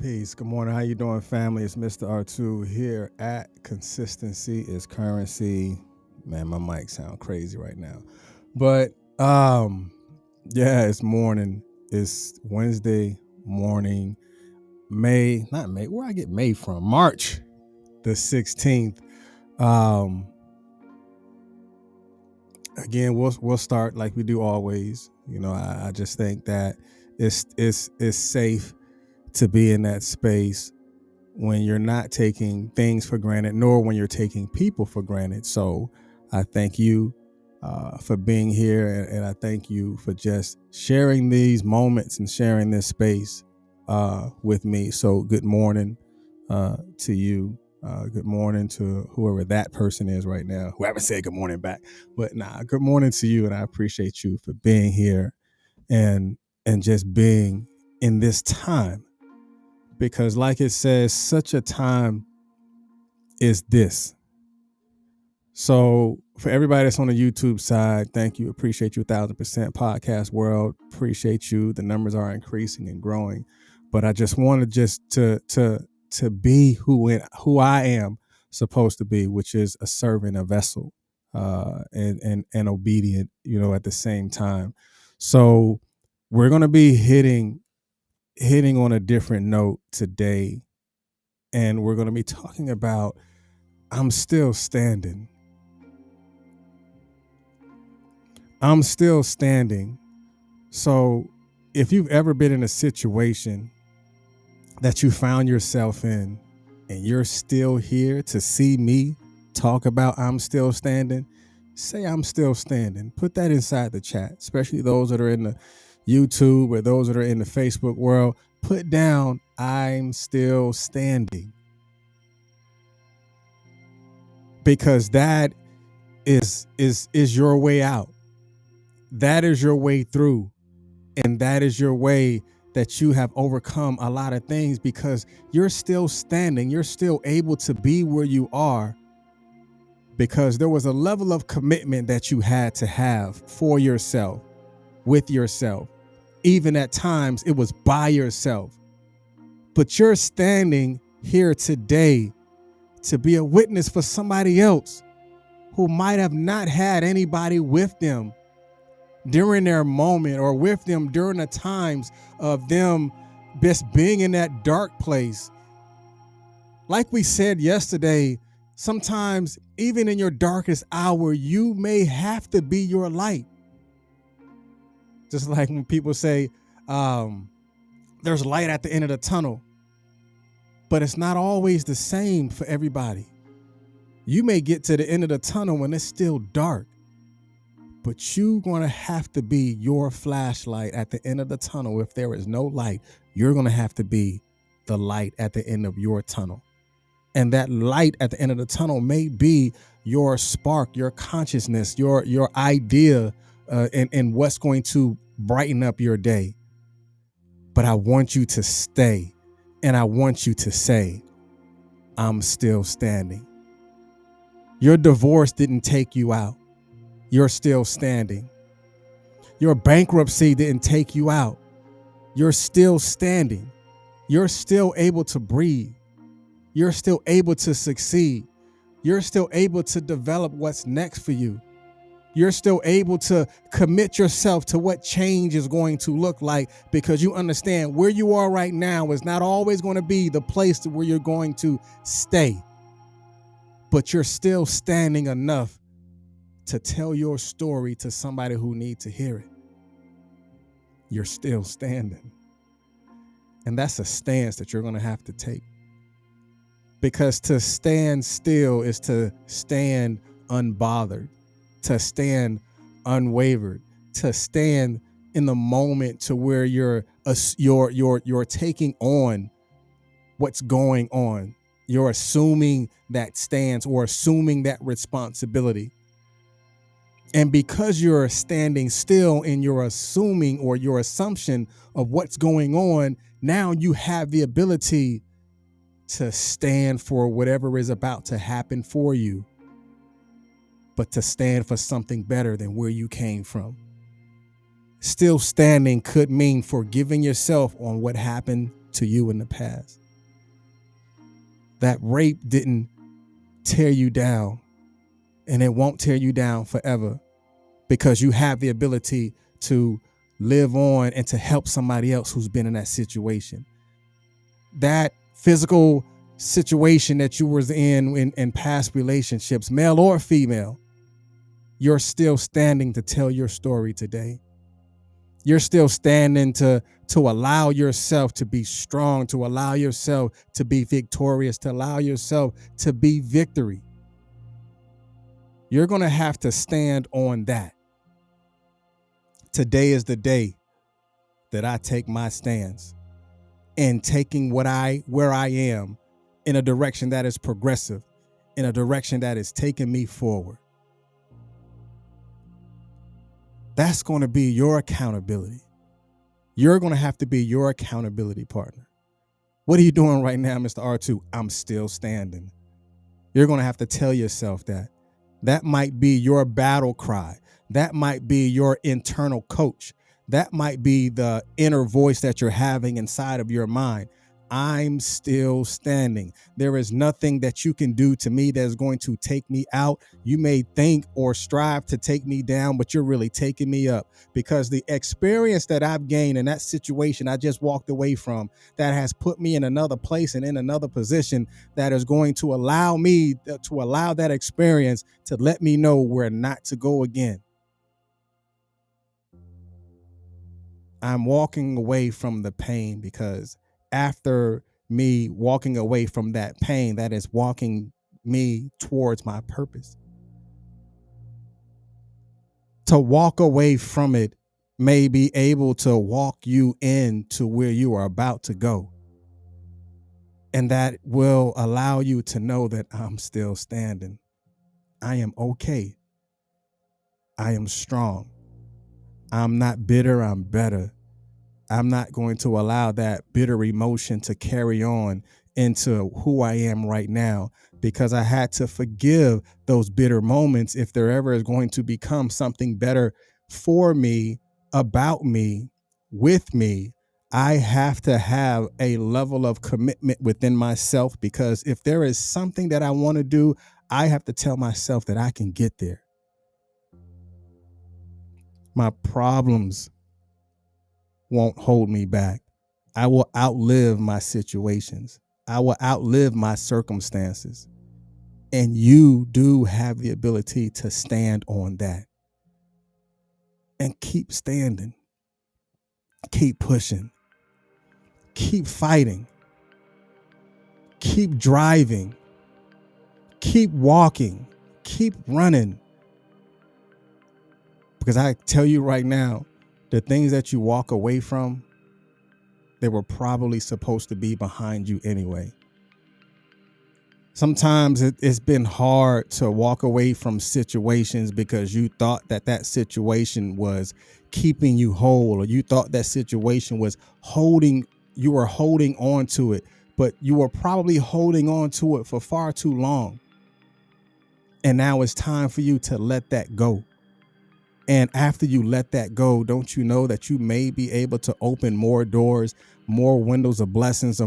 Peace. Good morning. How you doing, family? It's Mr. R2 here at Consistency is Currency. Man, my mic sound crazy right now. But yeah, it's morning. It's Wednesday morning. Not May. Where I get May from? March the 16th. Again, we'll start like we do always. You know, I just think that it's safe to be in that space when you're not taking things for granted, nor when you're taking people for granted. So I thank you for being here, and I thank you for just sharing these moments and sharing this space with me. So good morning to you. Good morning to whoever that person is right now. Whoever said good morning back. But good morning to you, and I appreciate you for being here and just being in this time. Because like it says, such a time is this. So for everybody that's on the YouTube side, thank you. Appreciate you 1,000%. Podcast world, appreciate you. The numbers are increasing and growing. But I just wanted to be who I am supposed to be, which is a servant, a vessel, and obedient, at the same time. So we're gonna be hitting on a different note today, and we're going to be talking about I'm still standing. I'm still standing. So if you've ever been in a situation that you found yourself in and you're still here to see me talk about I'm still standing, say I'm still standing. Put that inside the chat, especially those that are in the YouTube or those that are in the Facebook world. Put down I'm still standing, because that is your way out. That is your way through, and that is your way that you have overcome a lot of things, because you're still standing. You're still able to be where you are because there was a level of commitment that you had to have for yourself, with yourself. Even at times it was by yourself, but you're standing here today to be a witness for somebody else who might have not had anybody with them during their moment, or with them during the times of them just being in that dark place. Like we said yesterday, sometimes even in your darkest hour, you may have to be your light. Just like when people say, there's light at the end of the tunnel, but it's not always the same for everybody. You may get to the end of the tunnel when it's still dark, but you're going to have to be your flashlight at the end of the tunnel. If there is no light, you're going to have to be the light at the end of your tunnel. And that light at the end of the tunnel may be your spark, your consciousness, your idea, and what's going to brighten up your day. But I want you to stay, and I want you to say, I'm still standing. Your divorce didn't take you out. You're still standing. Your bankruptcy didn't take you out. You're still standing. You're still able to breathe. You're still able to succeed. You're still able to develop what's next for you. You're still able to commit yourself to what change is going to look like, because you understand where you are right now is not always going to be the place where you're going to stay. But you're still standing enough to tell your story to somebody who needs to hear it. You're still standing. And that's a stance that you're going to have to take. Because to stand still is to stand unbothered, to stand unwavered, to stand in the moment to where you're taking on what's going on. You're assuming that stance or assuming that responsibility. And because you're standing still in your assuming or your assumption of what's going on, now you have the ability to stand for whatever is about to happen for you, but to stand for something better than where you came from. Still standing could mean forgiving yourself on what happened to you in the past. That rape didn't tear you down, and it won't tear you down forever, because you have the ability to live on and to help somebody else who's been in that situation. That physical situation that you was in past relationships, male or female, you're still standing to tell your story today. You're still standing to allow yourself to be strong, to allow yourself to be victorious, to allow yourself to be victory. You're going to have to stand on that. Today is the day that I take my stance in taking where I am in a direction that is progressive, in a direction that is taking me forward. That's going to be your accountability. You're going to have to be your accountability partner. What are you doing right now, Mr. R2? I'm still standing. You're going to have to tell yourself that. That might be your battle cry. That might be your internal coach. That might be the inner voice that you're having inside of your mind. I'm still standing. There is nothing that you can do to me that's going to take me out. You may think or strive to take me down, but you're really taking me up, because the experience that I've gained in that situation I just walked away from, that has put me in another place and in another position, that is going to allow me to allow that experience to let me know where not to go again. I'm walking away from the pain, because after me walking away from that pain, that is walking me towards my purpose. To walk away from it may be able to walk you into where you are about to go. And that will allow you to know that I'm still standing. I am okay. I am strong. I'm not bitter, I'm better. I'm not going to allow that bitter emotion to carry on into who I am right now, because I had to forgive those bitter moments if there ever is going to become something better for me, about me, with me. I have to have a level of commitment within myself, because if there is something that I want to do, I have to tell myself that I can get there. My problems won't hold me back. I will outlive my situations. I will outlive my circumstances. And you do have the ability to stand on that. And keep standing. Keep pushing. Keep fighting. Keep driving. Keep walking. Keep running. Because I tell you right now, the things that you walk away from, they were probably supposed to be behind you anyway. Sometimes it's been hard to walk away from situations because you thought that situation was keeping you whole, or you thought that situation was you were holding on to it, but you were probably holding on to it for far too long. And now it's time for you to let that go. And after you let that go, don't you know that you may be able to open more doors, more windows of blessings, or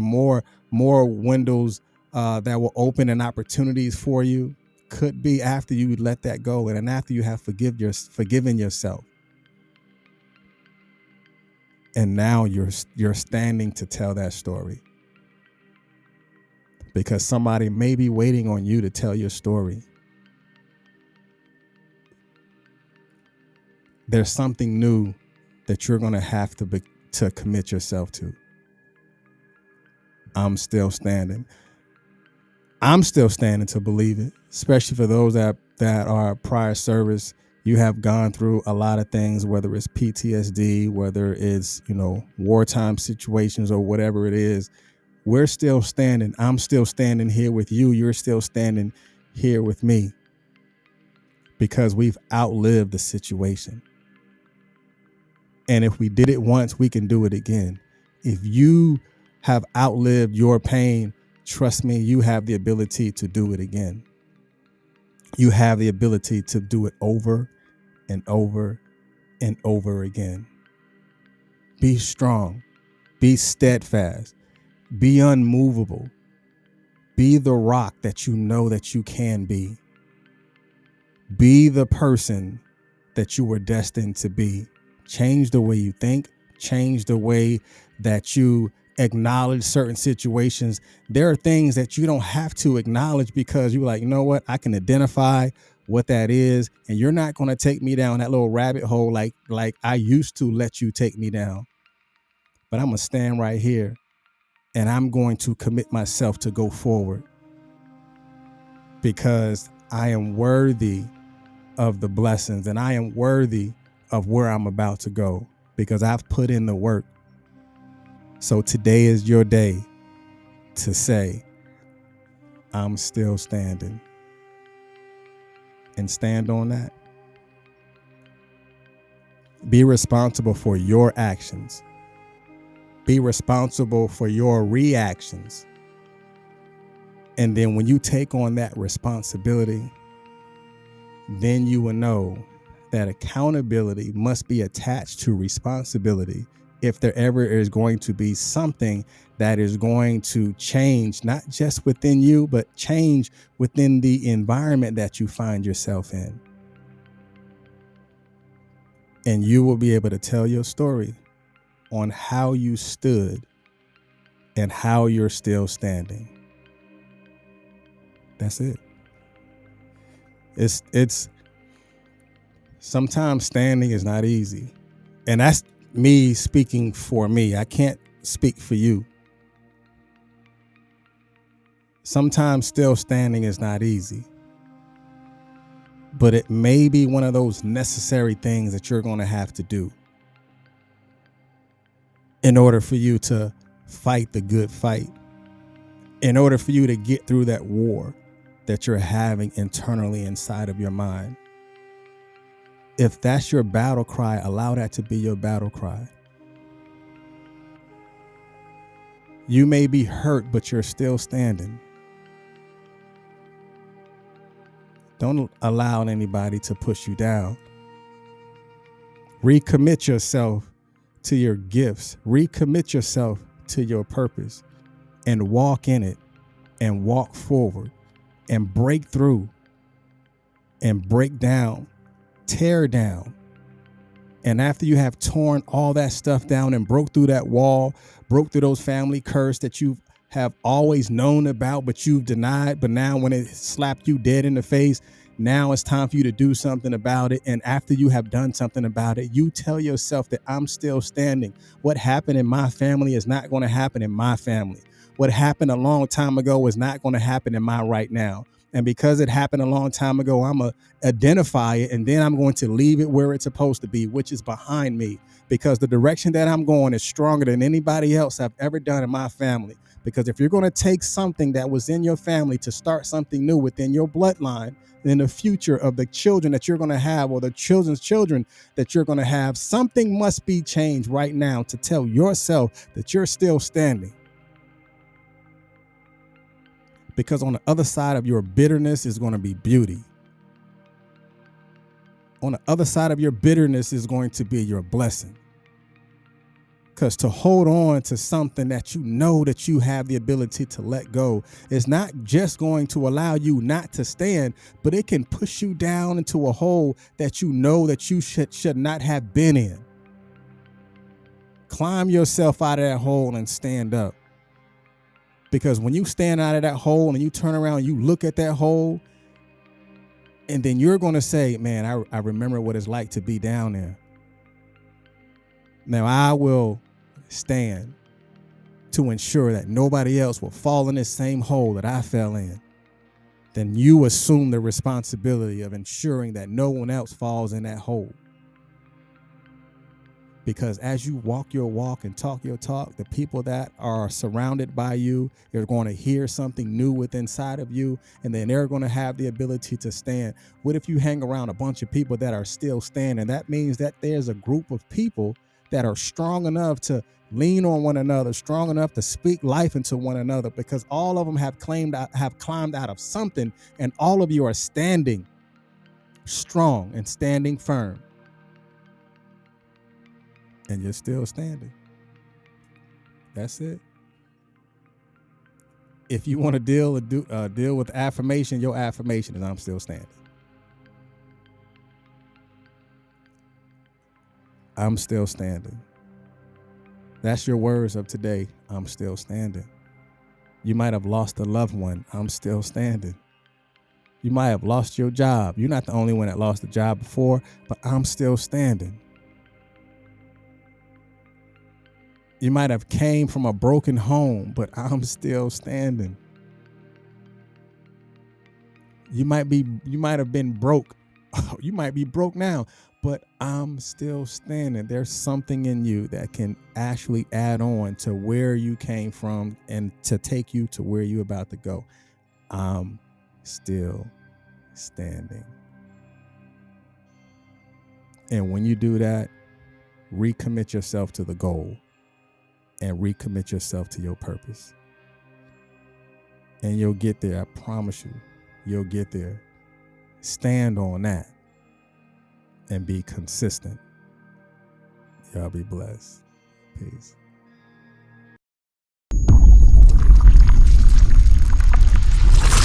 more windows that will open and opportunities for you? Could be after you let that go, and after you have forgiven yourself. And now you're standing to tell that story, because somebody may be waiting on you to tell your story. There's something new that you're going to have to commit yourself to. I'm still standing. I'm still standing to believe it, especially for those that are prior service. You have gone through a lot of things, whether it's PTSD, whether it's, wartime situations, or whatever it is. We're still standing. I'm still standing here with you. You're still standing here with me, because we've outlived the situation. And if we did it once, we can do it again. If you have outlived your pain, trust me, you have the ability to do it again. You have the ability to do it over and over and over again. Be strong. Be steadfast. Be unmovable. Be the rock that you know that you can be. Be the person that you were destined to be. Change the way you think. Change the way that you acknowledge certain situations. There are things that you don't have to acknowledge because you're like, you know what? I can identify what that is, and you're not going to take me down that little rabbit hole like I used to let you take me down. But I'm going to stand right here, and I'm going to commit myself to go forward because I am worthy of the blessings, and I am worthy of where I'm about to go because I've put in the work. So today is your day to say, I'm still standing, and stand on that. Be responsible for your actions. Be responsible for your reactions. And then when you take on that responsibility, then you will know that accountability must be attached to responsibility if there ever is going to be something that is going to change, not just within you, but change within the environment that you find yourself in. And you will be able to tell your story on how you stood and how you're still standing. That's it. It's sometimes standing is not easy. And that's me speaking for me. I can't speak for you. Sometimes still standing is not easy. But it may be one of those necessary things that you're going to have to do in order for you to fight the good fight, in order for you to get through that war that you're having internally inside of your mind. If that's your battle cry, allow that to be your battle cry. You may be hurt, but you're still standing. Don't allow anybody to push you down. Recommit yourself to your gifts. Recommit yourself to your purpose and walk in it and walk forward and break through and break down, tear down. And after you have torn all that stuff down and broke through that wall, broke through those family curse that you have always known about, but you've denied, but now when it slapped you dead in the face, now it's time for you to do something about it. And after you have done something about it, you tell yourself that I'm still standing. What happened in my family is not going to happen in my family. What happened a long time ago is not going to happen in my right now. And because it happened a long time ago, I'm going to identify it, and then I'm going to leave it where it's supposed to be, which is behind me, because the direction that I'm going is stronger than anybody else I've ever done in my family. Because if you're going to take something that was in your family to start something new within your bloodline, then the future of the children that you're going to have, or the children's children that you're going to have, something must be changed right now to tell yourself that you're still standing. Because on the other side of your bitterness is going to be beauty. On the other side of your bitterness is going to be your blessing. Because to hold on to something that you know that you have the ability to let go is not just going to allow you not to stand, but it can push you down into a hole that you know that you should not have been in. Climb yourself out of that hole and stand up. Because when you stand out of that hole and you turn around, you look at that hole, and then you're going to say, man, I remember what it's like to be down there. Now I will stand to ensure that nobody else will fall in this same hole that I fell in. Then you assume the responsibility of ensuring that no one else falls in that hole. Because as you walk your walk and talk your talk, the people that are surrounded by you, you're going to hear something new within inside of you, and then they're going to have the ability to stand. What if you hang around a bunch of people that are still standing? That means that there's a group of people that are strong enough to lean on one another, strong enough to speak life into one another, because all of them have climbed out of something, and all of you are standing strong and standing firm. And you're still standing. That's it. If you want to deal with affirmation, your affirmation is I'm still standing. I'm still standing. That's your words of today. I'm still standing. You might have lost a loved one. I'm still standing. You might have lost your job. You're not the only one that lost a job before, but I'm still standing. You might have came from a broken home, but I'm still standing. You might have been broke. You might be broke now, but I'm still standing. There's something in you that can actually add on to where you came from and to take you to where you're about to go. I'm still standing. And when you do that, recommit yourself to the goal and recommit yourself to your purpose. And you'll get there. I promise you, you'll get there. Stand on that and be consistent. Y'all be blessed. Peace.